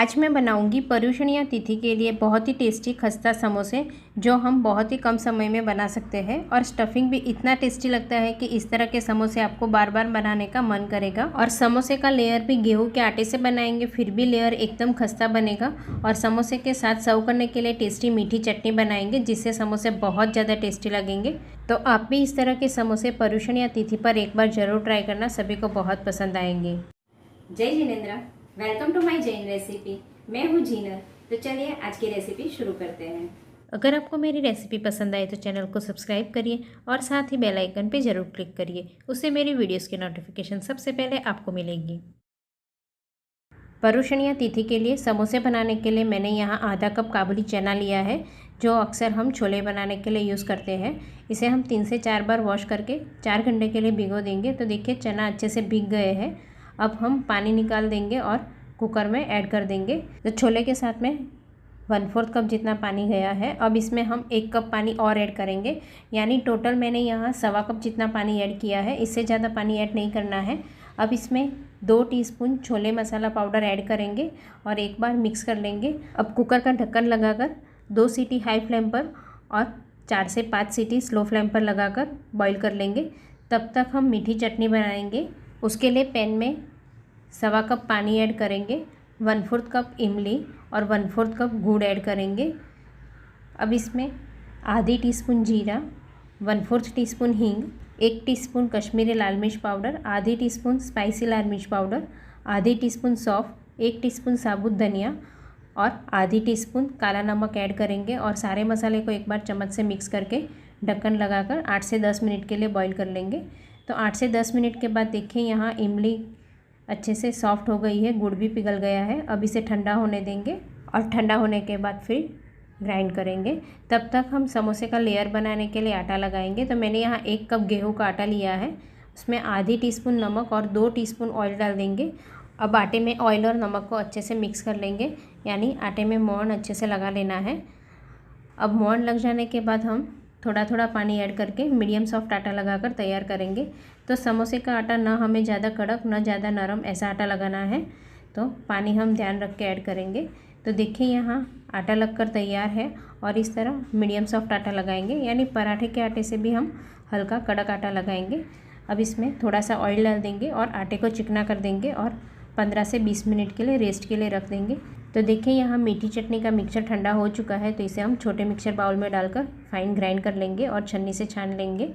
आज मैं बनाऊंगी पर्युषण या तिथि के लिए बहुत ही टेस्टी खस्ता समोसे, जो हम बहुत ही कम समय में बना सकते हैं। और स्टफिंग भी इतना टेस्टी लगता है कि इस तरह के समोसे आपको बार बार बनाने का मन करेगा। और समोसे का लेयर भी गेहूं के आटे से बनाएंगे, फिर भी लेयर एकदम खस्ता बनेगा। और समोसे के साथ सर्व करने के लिए टेस्टी मीठी चटनी बनाएंगे, जिससे समोसे बहुत ज़्यादा टेस्टी लगेंगे। तो आप भी इस तरह के समोसे पर्युषण या तिथि पर एक बार ज़रूर ट्राई करना, सभी को बहुत पसंद आएंगे। जय Jinendra, welcome to my Jain recipe. मैं हूँ जीनर। तो चलिए आज की रेसिपी शुरू करते हैं। अगर आपको मेरी रेसिपी पसंद आए तो चैनल को सब्सक्राइब करिए और साथ ही बेल आइकन पे ज़रूर क्लिक करिए, उससे मेरी वीडियोस की नोटिफिकेशन सबसे पहले आपको मिलेगी। पर्युषण या तिथि के लिए समोसे बनाने के लिए मैंने यहाँ आधा कप काबुली चना लिया है, जो अक्सर हम छोले बनाने के लिए यूज़ करते हैं। इसे हम 3 से 4 बार वॉश करके 4 घंटे के लिए भिगो देंगे। तो देखिए चना अच्छे से भीग गए हैं। अब हम पानी निकाल देंगे और कुकर में ऐड कर देंगे। तो छोले के साथ में 1/4 कप जितना पानी गया है। अब इसमें हम 1 कप पानी और ऐड करेंगे, यानी टोटल मैंने यहाँ 1.25 कप जितना पानी ऐड किया है। इससे ज़्यादा पानी ऐड नहीं करना है। अब इसमें 2 टीस्पून छोले मसाला पाउडर ऐड करेंगे और एक बार मिक्स कर लेंगे। अब कुकर का ढक्कन लगाकर 2 सीटी हाई फ्लेम पर और 4 से 5 सीटी स्लो फ्लेम पर लगाकर बॉईल कर लेंगे। तब तक हम मीठी चटनी बनाएंगे। उसके लिए पैन में 1.25 कप पानी ऐड करेंगे, 1/4 कप इमली और 1/4 कप गुड़ ऐड करेंगे। अब इसमें आधी टीस्पून जीरा, 1/4 टीस्पून हींग, 1 टीस्पून कश्मीरी लाल मिर्च पाउडर, आधी टीस्पून स्पाइसी लाल मिर्च पाउडर, आधी टीस्पून सौंफ, 1 टीस्पून साबुत धनिया और आधी टीस्पून काला नमक ऐड करेंगे। और सारे मसाले को एक बार चम्मच से मिक्स करके ढक्कन लगाकर 8 से 10 मिनट के लिए बॉईल कर लेंगे। तो 8 से 10 मिनट के बाद देखिए यहाँ इमली अच्छे से सॉफ्ट हो गई है, गुड़ भी पिघल गया है। अब इसे ठंडा होने देंगे और ठंडा होने के बाद फिर ग्राइंड करेंगे। तब तक हम समोसे का लेयर बनाने के लिए आटा लगाएंगे। तो मैंने यहाँ 1 कप गेहूं का आटा लिया है, उसमें आधी टीस्पून नमक और 2 टीस्पून ऑयल डाल देंगे। अब आटे में ऑयल और नमक को अच्छे से मिक्स कर लेंगे, यानी आटे में मोहन अच्छे से लगा लेना है। अब मोहन लग जाने के बाद हम थोड़ा थोड़ा पानी ऐड करके मीडियम सॉफ्ट आटा लगाकर तैयार करेंगे। तो समोसे का आटा ना हमें ज़्यादा कड़क ना ज़्यादा नरम, ऐसा आटा लगाना है। तो पानी हम ध्यान रख के ऐड करेंगे। तो देखिए यहाँ आटा लगकर तैयार है और इस तरह मीडियम सॉफ्ट आटा लगाएंगे, यानी पराठे के आटे से भी हम हल्का कड़क आटा लगाएंगे। अब इसमें थोड़ा सा ऑयल डाल देंगे और आटे को चिकना कर देंगे और 15 से 20 मिनट के लिए रेस्ट के लिए रख देंगे। तो देखिए यहाँ मीठी चटनी का मिक्सचर ठंडा हो चुका है। तो इसे हम छोटे मिक्सर बाउल में डालकर फाइन ग्राइंड कर लेंगे और छन्नी से छान लेंगे।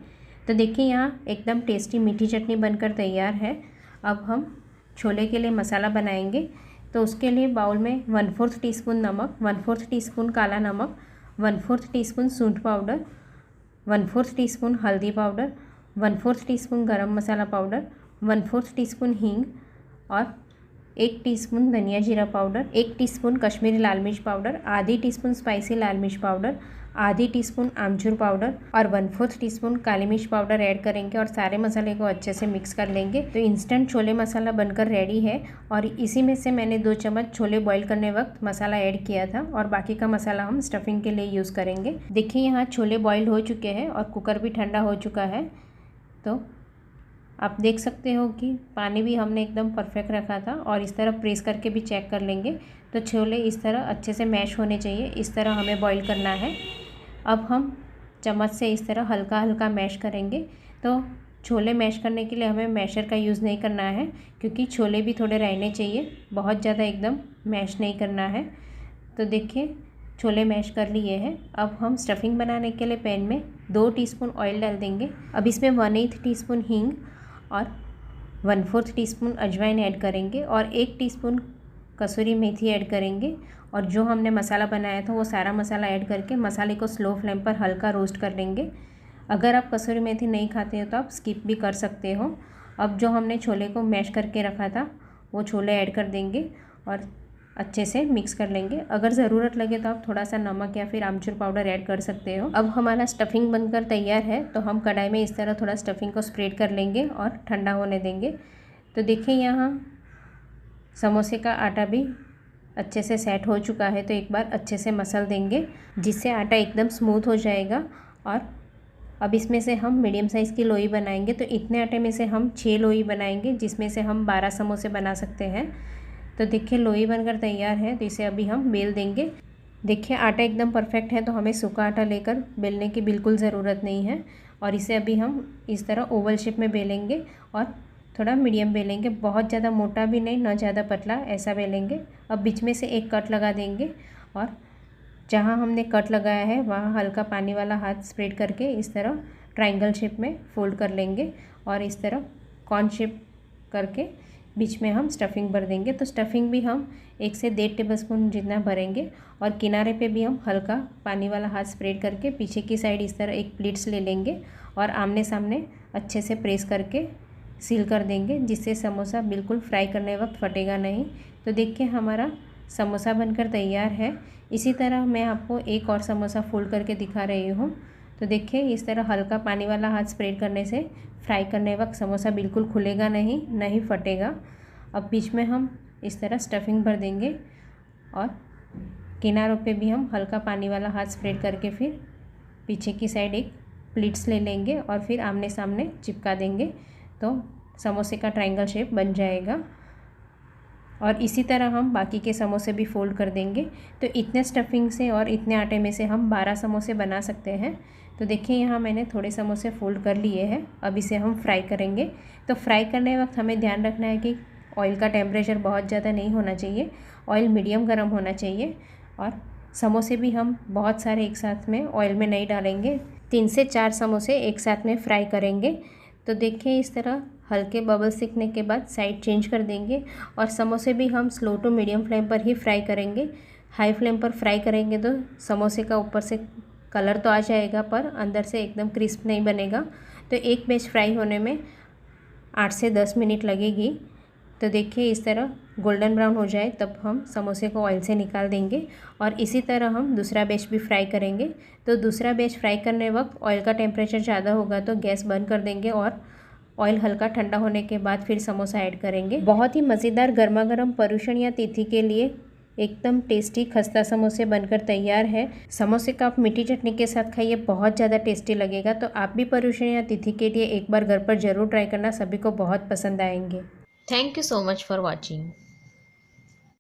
तो देखिए यहाँ एकदम टेस्टी मीठी चटनी बनकर तैयार है। अब हम छोले के लिए मसाला बनाएंगे। तो उसके लिए बाउल में 1/4 टीस्पून नमक, 1/4 टीस्पून काला नमक, 1/4 टीस्पून सूंठ पाउडर, 1/4 टीस्पून हल्दी पाउडर, 1/4 टीस्पून गरम मसाला पाउडर, 1/4 टीस्पून हींग और 1 टीस्पून धनिया जीरा पाउडर, 1 टीस्पून कश्मीरी लाल मिर्च पाउडर, आधी टीस्पून स्पाइसी लाल मिर्च पाउडर, आधी टीस्पून आमचूर पाउडर और 1/4 टीस्पून काली मिर्च पाउडर ऐड करेंगे और सारे मसाले को अच्छे से मिक्स कर लेंगे। तो इंस्टेंट छोले मसाला बनकर रेडी है। और इसी में से मैंने 2 चम्मच छोले बॉईल करने वक्त मसाला ऐड किया था और बाकी का मसाला हम स्टफिंग के लिए यूज़ करेंगे। देखिए यहाँ छोले बॉईल हो चुके हैं और कुकर भी ठंडा हो चुका है। तो आप देख सकते हो कि पानी भी हमने एकदम परफेक्ट रखा था और इस तरह प्रेस करके भी चेक कर लेंगे। तो छोले इस तरह अच्छे से मैश होने चाहिए, इस तरह हमें बॉईल करना है। अब हम चम्मच से इस तरह हल्का हल्का मैश करेंगे। तो छोले मैश करने के लिए हमें मैशर का यूज़ नहीं करना है, क्योंकि छोले भी थोड़े रहने चाहिए, बहुत ज़्यादा एकदम मैश नहीं करना है। तो देखिए छोले मैश कर लिए हैं। अब हम स्टफिंग बनाने के लिए पैन में 2 टीस्पून ऑयल डाल देंगे। अब इसमें 1/8 टीस्पून हींग और 1/4 टीस्पून अजवाइन ऐड करेंगे और 1 टीस्पून कसूरी मेथी ऐड करेंगे। और जो हमने मसाला बनाया था वो सारा मसाला ऐड करके मसाले को स्लो फ्लेम पर हल्का रोस्ट कर लेंगे। अगर आप कसूरी मेथी नहीं खाते हो तो आप स्किप भी कर सकते हो। अब जो हमने छोले को मैश करके रखा था वो छोले ऐड कर देंगे और अच्छे से मिक्स कर लेंगे। अगर ज़रूरत लगे तो आप थोड़ा सा नमक या फिर आमचूर पाउडर ऐड कर सकते हो। अब हमारा स्टफिंग बनकर तैयार है। तो हम कढ़ाई में इस तरह थोड़ा स्टफिंग को स्प्रेड कर लेंगे और ठंडा होने देंगे। तो देखिए यहाँ समोसे का आटा भी अच्छे से सेट हो चुका है। तो एक बार अच्छे से मसल देंगे, जिससे आटा एकदम स्मूथ हो जाएगा। और अब इसमें से हम मीडियम साइज़ की लोई बनाएंगे। तो इतने आटे में से हम 6 लोई बनाएंगे, जिसमें से हम 12 समोसे बना सकते हैं। तो देखिए लोई बनकर तैयार है। तो इसे अभी हम बेल देंगे। देखिए आटा एकदम परफेक्ट है, तो हमें सूखा आटा लेकर बेलने की बिल्कुल ज़रूरत नहीं है। और इसे अभी हम इस तरह ओवल शेप में बेलेंगे और थोड़ा मीडियम बेलेंगे, बहुत ज़्यादा मोटा भी नहीं, ना ज़्यादा पतला, ऐसा बेलेंगे। अब बीच में से एक कट लगा देंगे और जहाँ हमने कट लगाया है वहाँ हल्का पानी वाला हाथ स्प्रेड करके इस तरह ट्रायंगल शेप में फोल्ड कर लेंगे और इस तरह कॉर्न शेप करके बीच में हम स्टफिंग भर देंगे। तो स्टफिंग भी हम 1 से 1.5 टेबलस्पून जितना भरेंगे और किनारे पे भी हम हल्का पानी वाला हाथ स्प्रेड करके पीछे की साइड इस तरह एक प्लीट्स ले लेंगे और आमने सामने अच्छे से प्रेस करके सील कर देंगे, जिससे समोसा बिल्कुल फ्राई करने वक्त फटेगा नहीं। तो देखिए हमारा समोसा बनकर तैयार है। इसी तरह मैं आपको एक और समोसा फोल्ड करके दिखा रही हूँ। तो देखिए इस तरह हल्का पानी वाला हाथ स्प्रेड करने से फ्राई करने वक्त समोसा बिल्कुल खुलेगा नहीं, नहीं फटेगा। अब बीच में हम इस तरह स्टफिंग भर देंगे और किनारों पे भी हम हल्का पानी वाला हाथ स्प्रेड करके फिर पीछे की साइड एक प्लीट्स ले लेंगे और फिर आमने सामने चिपका देंगे, तो समोसे का ट्रायंगल शेप बन जाएगा। और इसी तरह हम बाकी के समोसे भी फोल्ड कर देंगे। तो इतने स्टफिंग से और इतने आटे में से हम 12 समोसे बना सकते हैं। तो देखिए यहाँ मैंने थोड़े समोसे फोल्ड कर लिए हैं। अब इसे हम फ्राई करेंगे। तो फ्राई करने वक्त हमें ध्यान रखना है कि ऑयल का टेम्परेचर बहुत ज़्यादा नहीं होना चाहिए, ऑयल मीडियम गर्म होना चाहिए। और समोसे भी हम बहुत सारे एक साथ में ऑयल में नहीं डालेंगे, 3 से 4 समोसे एक साथ में फ्राई करेंगे। तो देखिए इस तरह हल्के बबल सीखने के बाद साइड चेंज कर देंगे और समोसे भी हम स्लो टू मीडियम फ्लेम पर ही फ्राई करेंगे। हाई फ्लेम पर फ्राई करेंगे तो समोसे का ऊपर से कलर तो आ जाएगा पर अंदर से एकदम क्रिस्प नहीं बनेगा। तो एक बैच फ्राई होने में 8 से 10 मिनट लगेगी। तो देखिए इस तरह गोल्डन ब्राउन हो जाए तब हम समोसे को ऑयल से निकाल देंगे और इसी तरह हम दूसरा बैच भी फ्राई करेंगे। तो दूसरा बैच फ्राई करने वक्त ऑयल का टेम्परेचर ज़्यादा होगा तो गैस बंद कर देंगे और ऑयल हल्का ठंडा होने के बाद फिर समोसा ऐड करेंगे। बहुत ही मज़ेदार गर्मा गर्म पर्यूषण या तिथि के लिए एकदम टेस्टी खस्ता समोसे बनकर तैयार है। समोसे का आप मीठी चटनी के साथ खाइए, बहुत ज़्यादा टेस्टी लगेगा। तो आप भी पर्यूषण या तिथि के लिए एक बार घर पर ज़रूर ट्राई करना, सभी को बहुत पसंद आएंगे। Thank you so much for watching.